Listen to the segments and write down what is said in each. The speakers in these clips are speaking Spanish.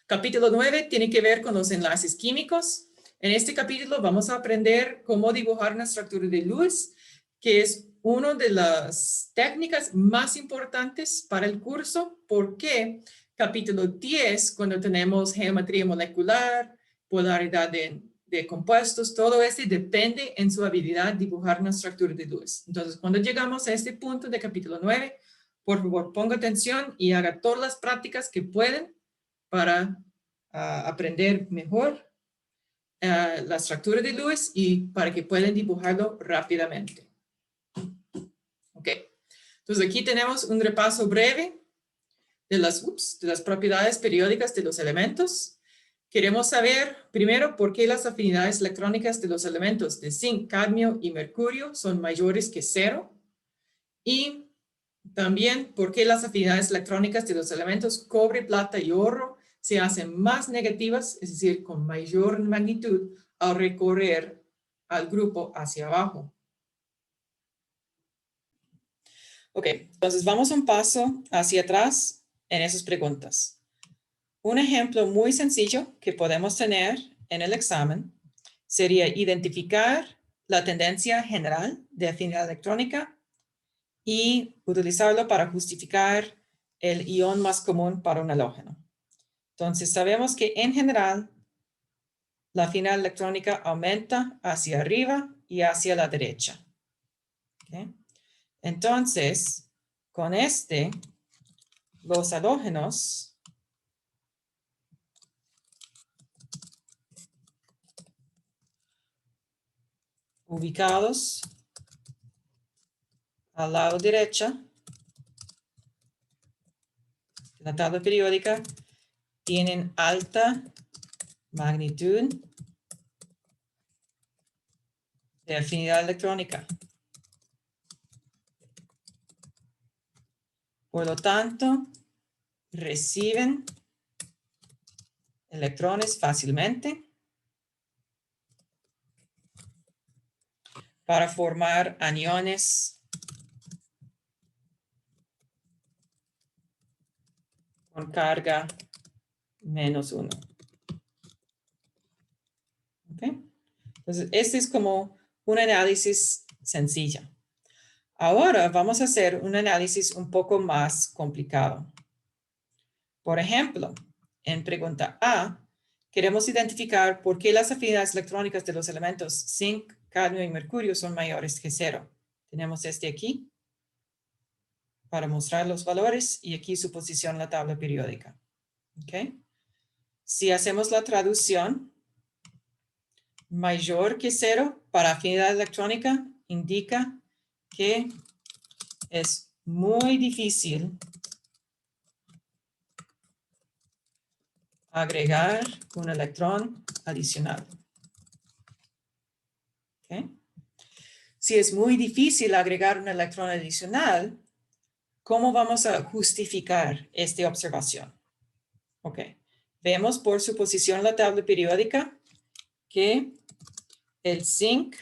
Capítulo 9 tiene que ver con los enlaces químicos. En este capítulo vamos a aprender cómo dibujar una estructura de Lewis, que es una de las técnicas más importantes para el curso, porque capítulo 10, cuando tenemos geometría molecular, polaridad de compuestos, todo esto depende en su habilidad de dibujar una estructura de Lewis. Entonces, cuando llegamos a este punto de capítulo 9, por favor, ponga atención y haga todas las prácticas que pueden para aprender mejor la estructura de Lewis y para que puedan dibujarlo rápidamente. Ok, entonces aquí tenemos un repaso breve de las propiedades periódicas de los elementos. Queremos saber primero por qué las afinidades electrónicas de los elementos de zinc, cadmio y mercurio son mayores que 0 y también por qué las afinidades electrónicas de los elementos cobre, plata y oro se hacen más negativas, es decir, con mayor magnitud al recorrer al grupo hacia abajo. Ok, entonces vamos un paso hacia atrás en esas preguntas. Un ejemplo muy sencillo que podemos tener en el examen sería identificar la tendencia general de afinidad electrónica y utilizarlo para justificar el ion más común para un halógeno. Entonces sabemos que en general la afinidad electrónica aumenta hacia arriba y hacia la derecha. ¿Okay? Entonces, con los halógenos ubicados al lado derecho de la tabla periódica tienen alta magnitud de afinidad electrónica. Por lo tanto, reciben electrones fácilmente para formar aniones con carga -1. ¿Okay? Entonces, este es como un análisis sencillo. Ahora vamos a hacer un análisis un poco más complicado. Por ejemplo, en pregunta A, queremos identificar por qué las afinidades electrónicas de los elementos zinc, cadmio y mercurio son mayores que 0. Tenemos este aquí para mostrar los valores y aquí su posición en la tabla periódica. ¿Okay? Si hacemos la traducción, mayor que 0 para afinidad electrónica indica que es muy difícil agregar un electrón adicional. ¿Okay? Si es muy difícil agregar un electrón adicional, ¿cómo vamos a justificar esta observación? Ok, vemos por su posición en la tabla periódica que el zinc,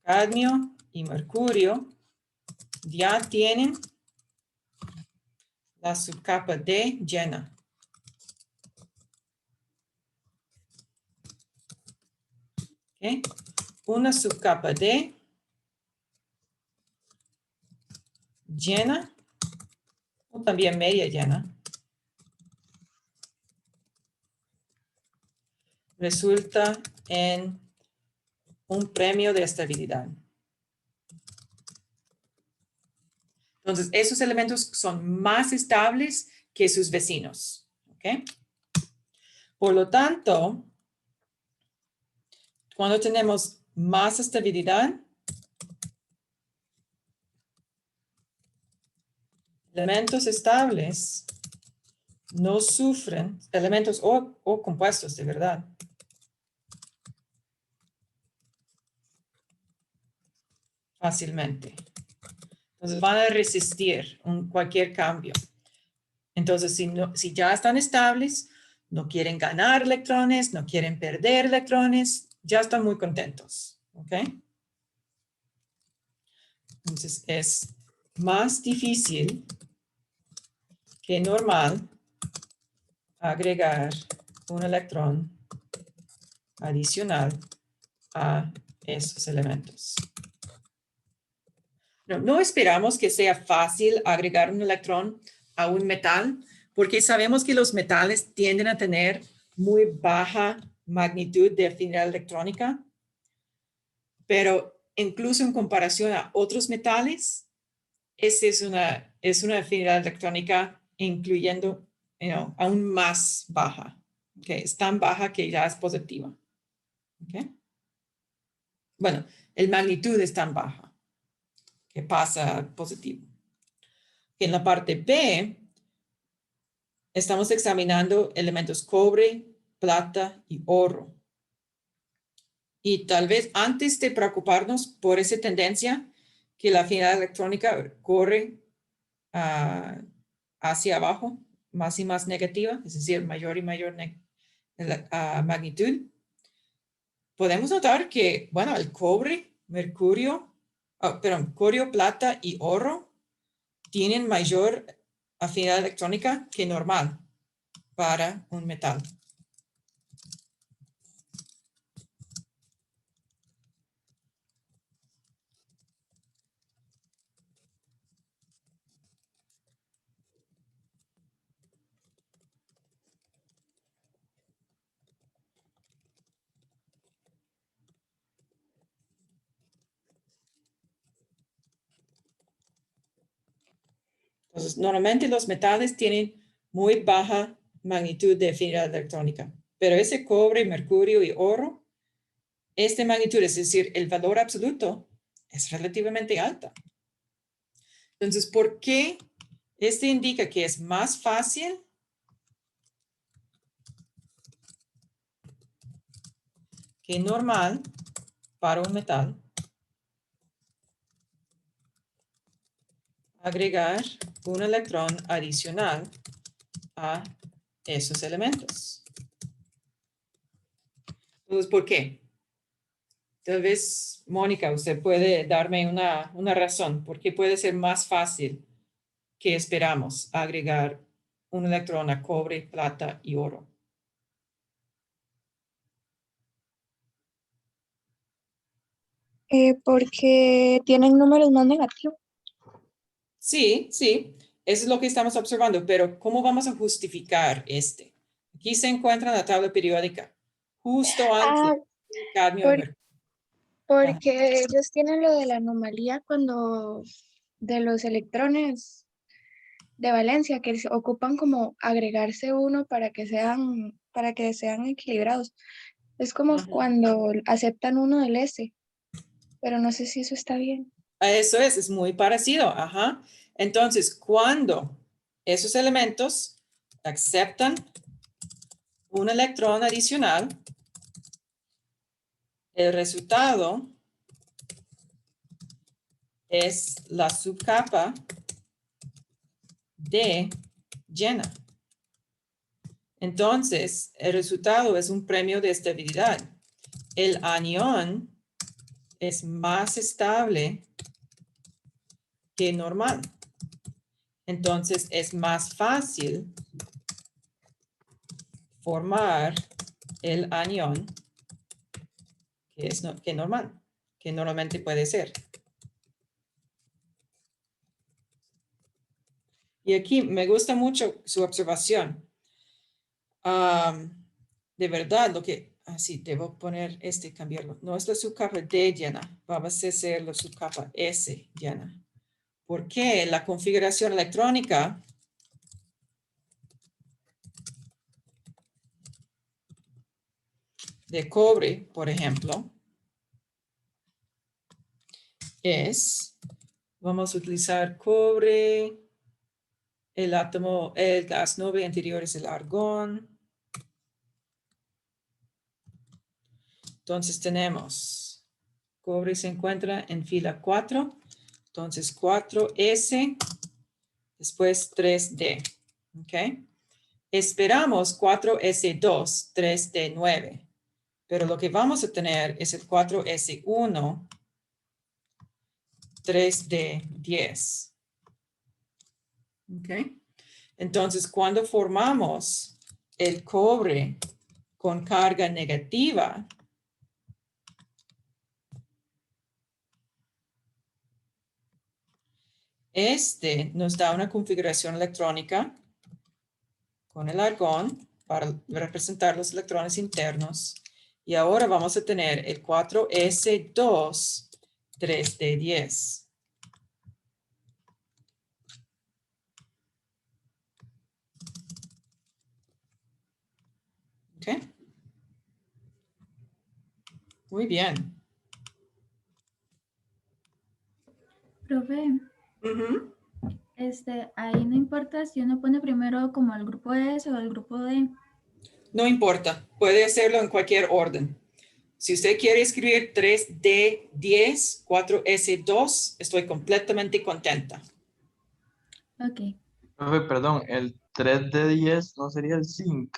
cadmio y mercurio ya tienen la subcapa D llena. ¿Okay? Una subcapa D llena, o también media llena, resulta en un premio de estabilidad. Entonces, esos elementos son más estables que sus vecinos. ¿Okay? Por lo tanto, cuando tenemos más estabilidad, elementos estables no sufren, elementos o compuestos de verdad, fácilmente. Entonces van a resistir cualquier cambio. Entonces, si ya están estables, no quieren ganar electrones, no quieren perder electrones, ya están muy contentos. ¿Ok? Entonces es más difícil que normal agregar un electrón adicional a esos elementos. No esperamos que sea fácil agregar un electrón a un metal, porque sabemos que los metales tienden a tener muy baja magnitud de afinidad electrónica, pero incluso en comparación a otros metales, esta es una afinidad electrónica incluyendo, aún más baja. Okay, es tan baja que ya es positiva. Okay. Bueno, el magnitud es tan baja que pasa positivo. En la parte B, estamos examinando elementos cobre, plata y oro. Y tal vez antes de preocuparnos por esa tendencia que la afinidad electrónica corre hacia abajo, más y más negativa, es decir, mayor y mayor magnitud, podemos notar que, bueno, el cobre, mercurio, corio, plata y oro tienen mayor afinidad electrónica que normal para un metal. Entonces, normalmente los metales tienen muy baja magnitud de afinidad electrónica, pero ese cobre, mercurio y oro, esta magnitud, es decir, el valor absoluto, es relativamente alta. Entonces, ¿por qué? Este indica que es más fácil que normal para un metal agregar un electrón adicional a esos elementos. Entonces, ¿por qué? Tal vez, Mónica, usted puede darme una razón. ¿Por qué puede ser más fácil que esperamos agregar un electrón a cobre, plata y oro? Porque tienen números más negativos. Sí, sí, eso es lo que estamos observando, pero ¿cómo vamos a justificar este? Aquí se encuentra la tabla periódica, justo antes Ah, del cadmio y por- mercurio. Ajá. porque ellos tienen lo de la anomalía cuando de los electrones de valencia que se ocupan como agregarse uno para que sean equilibrados. Es como Ajá. cuando aceptan uno del S, pero no sé si eso está bien. Eso es muy parecido. Ajá. Entonces, cuando esos elementos aceptan un electrón adicional, el resultado es la subcapa D llena. Entonces, el resultado es un premio de estabilidad. El anión es más estable que normal. Entonces, es más fácil formar el anión que normal, que normalmente puede ser. Y aquí me gusta mucho su observación. De verdad, así debo poner cambiarlo. No es la subcapa D llena, vamos a hacer la subcapa S llena. Porque la configuración electrónica de cobre, por ejemplo, vamos a utilizar cobre, el gas noble anterior es el argón. Entonces tenemos, cobre se encuentra en fila 4, entonces 4S, después 3D, ¿ok? Esperamos 4S2, 3D9, pero lo que vamos a tener es el 4S1, 3D10. ¿Ok? Entonces, cuando formamos el cobre con carga negativa, este nos da una configuración electrónica con el argón para representar los electrones internos. Y ahora vamos a tener el 4s2 3d10. ¿Ok? Muy bien. Profe, Ujú. ahí no importa si uno pone primero como el grupo S o el grupo D. No importa, puede hacerlo en cualquier orden. Si usted quiere escribir 3D10, 4S2, estoy completamente contenta. Ok. Profe, perdón, el 3 de 10 no sería el zinc.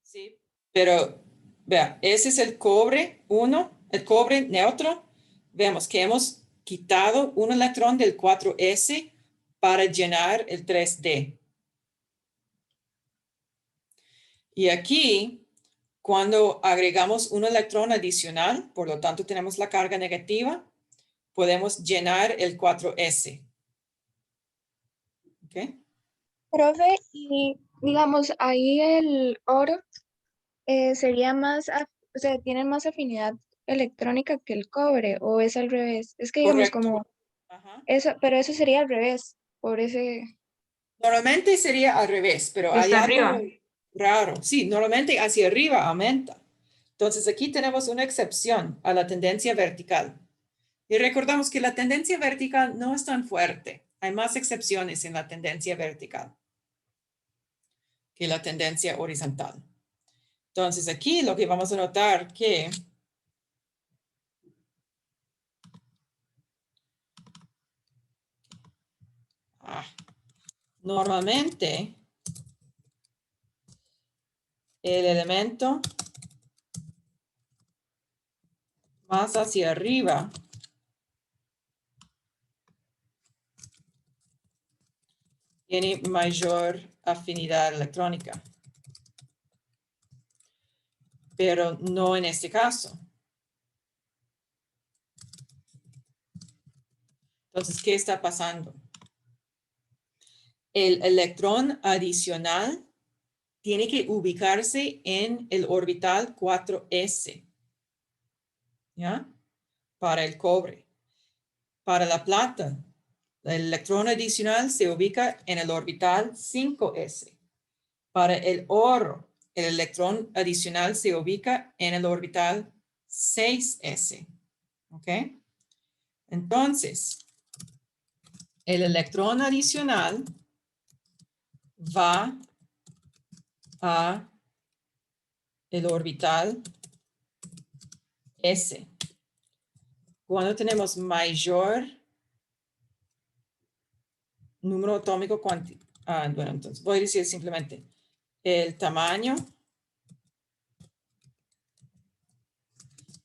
Sí. Pero, vea, ese es el cobre 1, el cobre neutro. Vemos que hemos quitado un electrón del 4S para llenar el 3D. Y aquí, cuando agregamos un electrón adicional, por lo tanto tenemos la carga negativa, podemos llenar el 4S. ¿Ok? Profe, y digamos, ahí el oro sería más, o sea, tiene más afinidad electrónica que el cobre, o es al revés. Es que digamos Correcto. como Ajá. eso, pero eso sería al revés, por ese, Normalmente sería al revés, pero hay Está algo arriba. raro. Sí, normalmente hacia arriba aumenta. Entonces aquí tenemos una excepción a la tendencia vertical. Y recordamos que la tendencia vertical no es tan fuerte. Hay más excepciones en la tendencia vertical que la tendencia horizontal. Entonces aquí lo que vamos a notar que normalmente el elemento más hacia arriba tiene mayor afinidad electrónica, pero no en este caso. Entonces, ¿qué está pasando? El electrón adicional tiene que ubicarse en el orbital 4s, ¿ya? Para el cobre. Para la plata, el electrón adicional se ubica en el orbital 5s. Para el oro, el electrón adicional se ubica en el orbital 6s. ¿Ok? Entonces, el electrón adicional va a el orbital S. Cuando tenemos mayor número atómico cuántico, bueno, entonces voy a decir simplemente el tamaño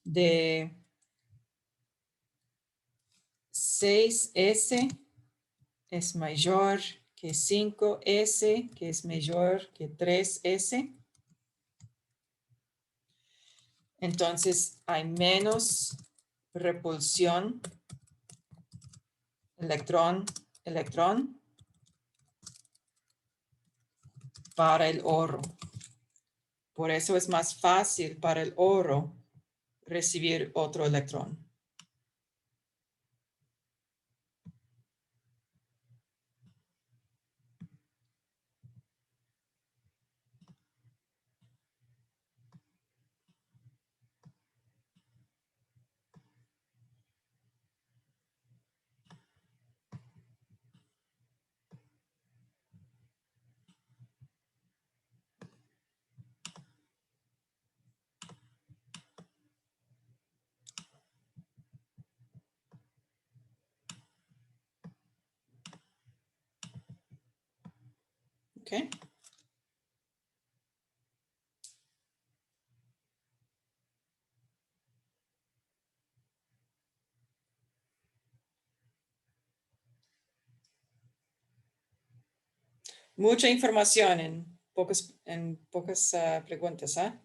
de 6s es mayor que 5s, que es mayor que 3s. Entonces hay menos repulsión electrón para el oro. Por eso es más fácil para el oro recibir otro electrón. ¿Ok? Mucha información en pocas preguntas, ¿ah?